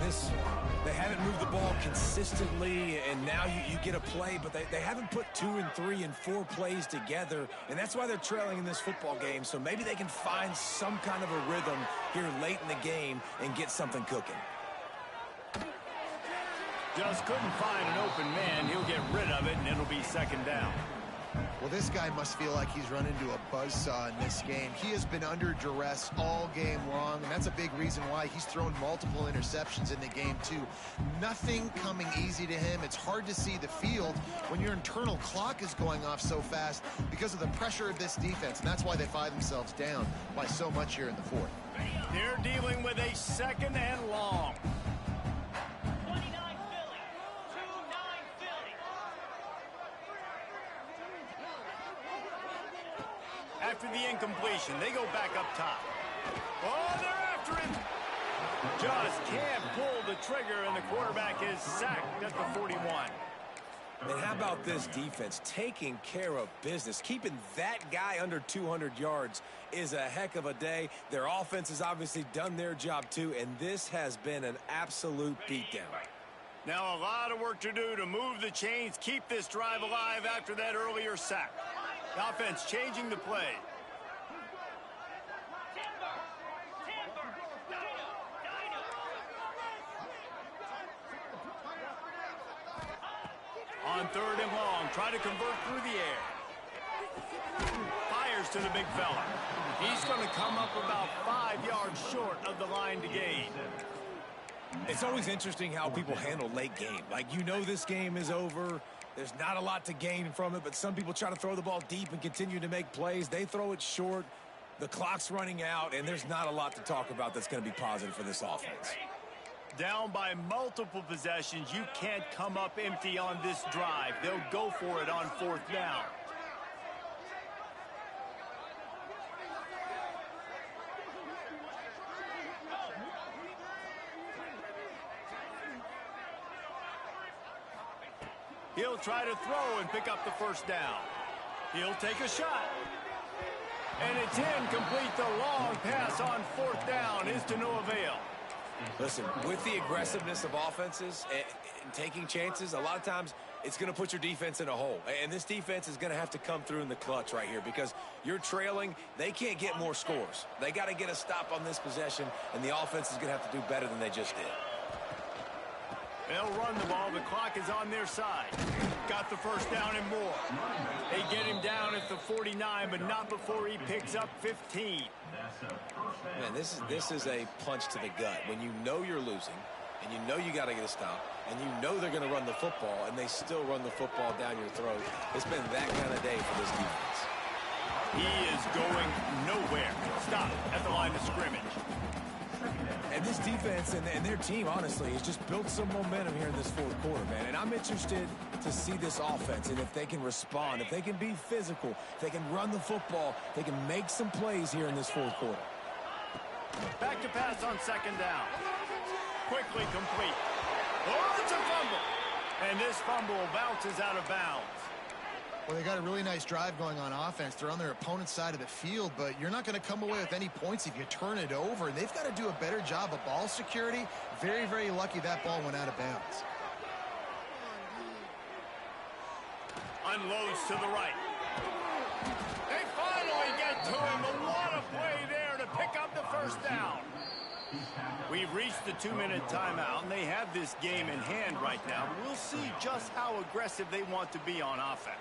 S3: they haven't moved the ball consistently, and now you get a play, but they haven't put 2 and 3 and 4 plays together, and that's why they're trailing in this football game. So maybe they can find some kind of a rhythm here late in the game and get something cooking.
S1: Just couldn't find an open man. He'll get rid of it, and it'll be second down.
S2: Well, this guy must feel like he's run into a buzzsaw in this game. He has been under duress all game long, and that's a big reason why he's thrown multiple interceptions in the game, too. Nothing coming easy to him. It's hard to see the field when your internal clock is going off so fast because of the pressure of this defense, and that's why they find themselves down by so much here in the fourth.
S1: They're dealing with a second and long. After the incompletion, they go back up top. Oh, they're after him. Just can't pull the trigger, and the quarterback is sacked at the 41.
S3: And how about this defense taking care of business? Keeping that guy under 200 yards is a heck of a day. Their offense has obviously done their job too, and this has been an absolute beatdown.
S1: Now a lot of work to do to move the chains, keep this drive alive after that earlier sack. The offense changing the play. On 3rd and long, try to convert through the air. Fires to the big fella. He's going to come up about 5 yards short of the line to gain.
S3: It's always interesting how people handle late game. Like, you know this game is over. There's not a lot to gain from it, but some people try to throw the ball deep and continue to make plays. They throw it short. The clock's running out, and there's not a lot to talk about that's going to be positive for this offense.
S1: Down by multiple possessions, you can't come up empty on this drive. They'll go for it on 4th down. He'll try to throw and pick up the 1st down. He'll take a shot. And it's incomplete. The long pass on 4th down is to no avail.
S3: Listen, with the aggressiveness of offenses and taking chances, a lot of times it's going to put your defense in a hole. And this defense is going to have to come through in the clutch right here because you're trailing. They can't get more scores. They got to get a stop on this possession, and the offense is going to have to do better than they just did.
S1: They'll run the ball. The clock is on their side. Got the 1st down and more. They get him down at the 49, but not before he picks up 15.
S3: Man, this is a punch to the gut. When you know you're losing, and you know you got to get a stop, and you know they're going to run the football, and they still run the football down your throat. It's been that kind of day for this defense.
S1: He is going nowhere. Stop at the line of scrimmage.
S3: And this defense and their team, honestly, has just built some momentum here in this 4th quarter, man. And I'm interested to see this offense and if they can respond, if they can be physical, if they can run the football, they can make some plays here in this 4th quarter.
S1: Back to pass on 2nd down. Quickly complete. Oh, it's a fumble. And this fumble bounces out of bounds.
S2: Well, they got a really nice drive going on offense. They're on their opponent's side of the field, but you're not going to come away with any points if you turn it over. And they've got to do a better job of ball security. Very, very lucky that ball went out of bounds.
S1: Unloads to the right. They finally get to him. But what a play there to pick up the 1st down. We've reached the 2-minute timeout, and they have this game in hand right now. We'll see just how aggressive they want to be on offense.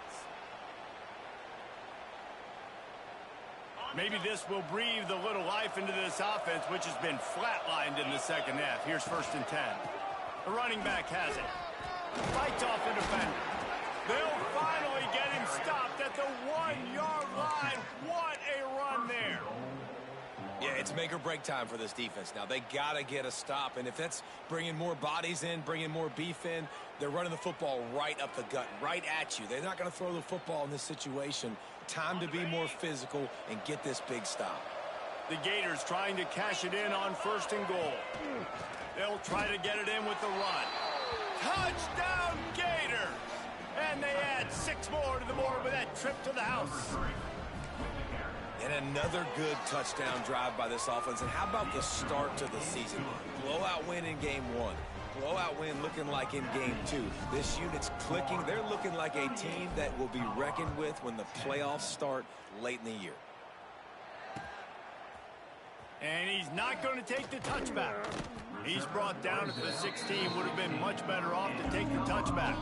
S1: Maybe this will breathe a little life into this offense, which has been flatlined in the 2nd half. Here's 1st and 10. The running back has it. Fights off a defender. They'll finally get him stopped at the 1-yard line. What a run there.
S3: Yeah, it's make or break time for this defense now. They got to get a stop, and if that's bringing more bodies in, bringing more beef in, they're running the football right up the gut, right at you. They're not going to throw the football in this situation. Time to be more physical and get this big stop.
S1: The Gators trying to cash it in on 1st and goal. They'll try to get it in with the run. Touchdown, Gators! And they add 6 more to the board with that trip to the house.
S3: And another good touchdown drive by this offense. And how about the start to the season? Blowout win in game 1. Blowout win looking like in game 2. This unit's clicking. They're looking like a team that will be reckoned with when the playoffs start late in the year.
S1: And he's not going to take the touchback. He's brought down at the 16. Would have been much better off to take the touchback.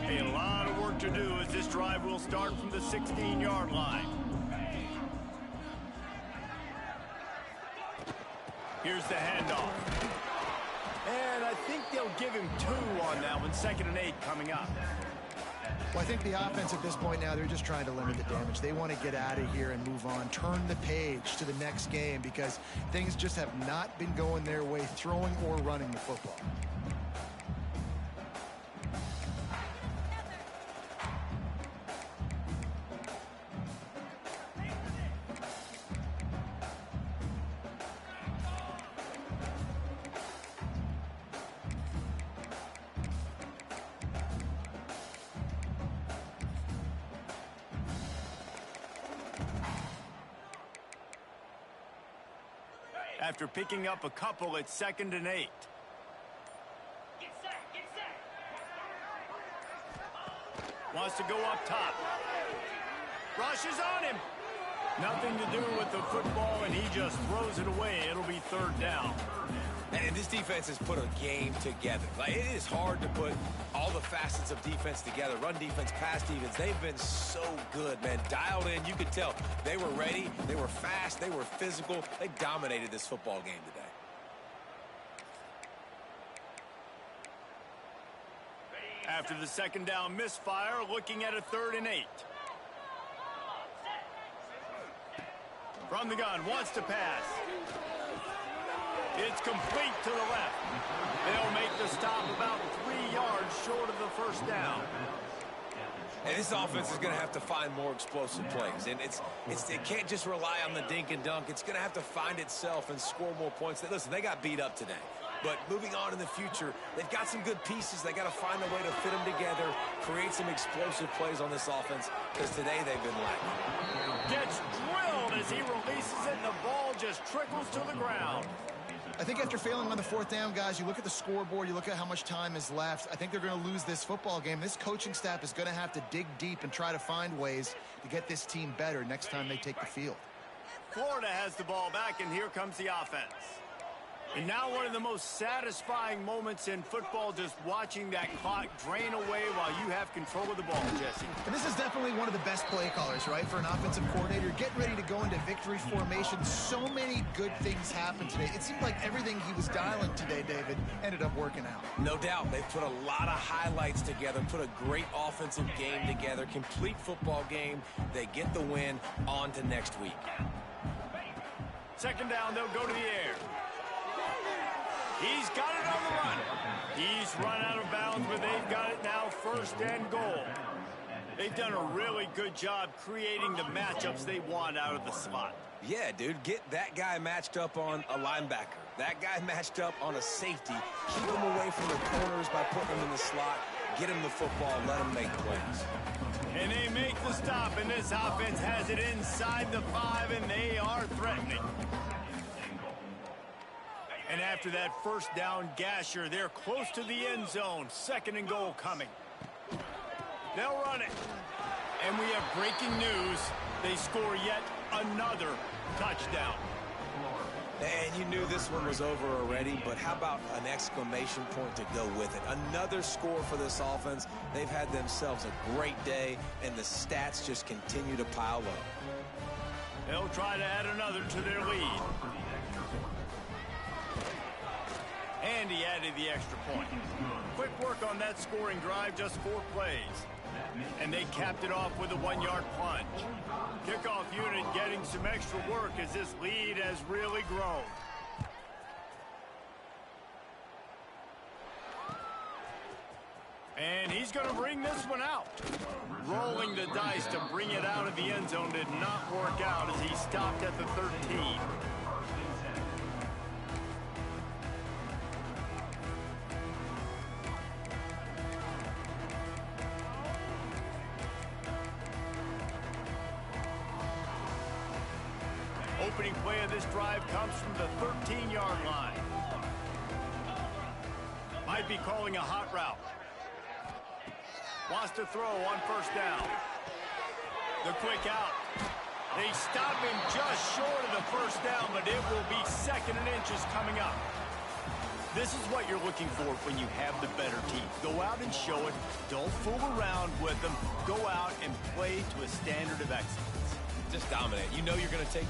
S1: A lot of work to do as this drive will start from the 16-yard line. Here's the handoff. And I think they'll give him 2 on that one. 2nd and 8 coming up.
S2: Well, I think the offense at this point now, they're just trying to limit the damage. They want to get out of here and move on, turn the page to the next game because things just have not been going their way, throwing or running the football.
S1: After picking up a couple, it's 2nd and 8. Wants to go up top. Rushes on him. Nothing to do with the football, and he just throws it away. It'll be 3rd down.
S3: And this defense has put a game together. Like, it is hard to put all the facets of defense together. Run defense, pass defense. They've been so good, man. Dialed in. You could tell they were ready. They were fast. They were physical. They dominated this football game today.
S1: After the 2nd down misfire, looking at a 3rd and 8. From the gun, wants to pass. It's complete to the left. They'll make the stop about 3 yards short of the 1st down.
S3: And this offense is going to have to find more explosive plays. And it can't just rely on the dink and dunk. It's going to have to find itself and score more points. Listen, they got beat up today. But moving on in the future, they've got some good pieces. They got to find a way to fit them together, create some explosive plays on this offense, because today they've been lacking.
S1: Gets drilled as he releases it, and the ball just trickles to the ground.
S2: I think after failing on the 4th down, guys, you look at the scoreboard, you look at how much time is left. I think they're going to lose this football game. This coaching staff is going to have to dig deep and try to find ways to get this team better next time they take the field.
S1: Florida has the ball back, and here comes the offense. And now one of the most satisfying moments in football, just watching that clock drain away while you have control of the ball, Jesse.
S2: And this is definitely one of the best play callers, right, for an offensive coordinator. Getting ready to go into victory formation. So many good things happened today. It seemed like everything he was dialing today, David, ended up working out.
S3: No doubt. They've put a lot of highlights together, put a great offensive game together, complete football game. They get the win. On to next week.
S1: 2nd down, they'll go to the air. He's got it on the run. He's run out of bounds, but they've got it now 1st and goal. They've done a really good job creating the matchups they want out of the slot.
S3: Yeah, dude, get that guy matched up on a linebacker. That guy matched up on a safety. Keep him away from the corners by putting him in the slot. Get him the football, let him make plays.
S1: And they make the stop, and this offense has it inside the 5, and they are threatening. And after that 1st down gasher, they're close to the end zone. 2nd and goal coming. They'll run it. And we have breaking news. They score yet another touchdown.
S3: And you knew this one was over already, but how about an exclamation point to go with it? Another score for this offense. They've had themselves a great day, and the stats just continue to pile up.
S1: They'll try to add another to their lead. And he added the extra point. Quick work on that scoring drive, just 4 plays. And they capped it off with a 1-yard plunge. Kickoff unit getting some extra work as this lead has really grown. And he's going to bring this one out. Rolling the dice to bring it out of the end zone did not work out as he stopped at the 13. Opening play of this drive comes from the 13-yard line. Might be calling a hot route. Wants to throw on 1st down. The quick out. They stop him just short of the 1st down, but it will be 2nd and inches coming up. This is what you're looking for when you have the better team. Go out and show it. Don't fool around with them. Go out and play to a standard of excellence.
S3: Just dominate. You know you're going to take